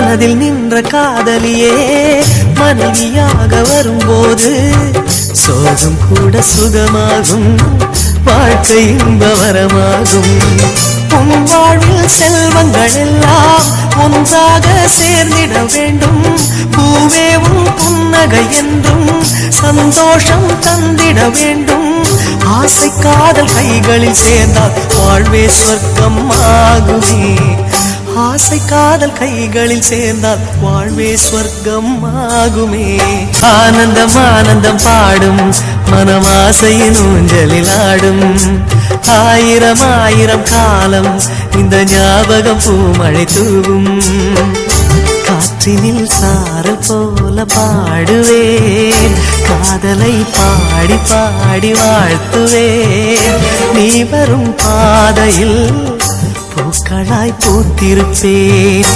மனதில் நின்ற காதலியே மனைவியாக வரும்போது சோகம் கூட சுகமாகும், வாழ்க்கை இன்பவரமாகும். உன் வாழ்வில் செல்வங்கள் எல்லாம் ஒன்றாக சேர்ந்திட வேண்டும். பூவே உன் புன்னகை என்றும் சந்தோஷம் தந்திட வேண்டும். ஆசை காதல் கைகளில் சேர்ந்தால் வாழ்வே சொர்க்கம் ஆகுமே. ஆசை காதல் கைகளில் சேர்ந்தால் வாழ்வே சொர்க்கம் ஆகுமே. ஆனந்தம் ஆனந்தம் பாடும் மனம் ஆசையின் ஊஞ்சலில் ஆடும். ஆயிரம் ஆயிரம் காலம் இந்த ஞாபகம் பூமழை தூவும். காற்றினில் சாரல் போல பாடுவேன், காதலை பாடி பாடி வாழ்த்துவேன். நீ வரும் பாதையில் பூக்களாய் பூத்திருப்பேன்.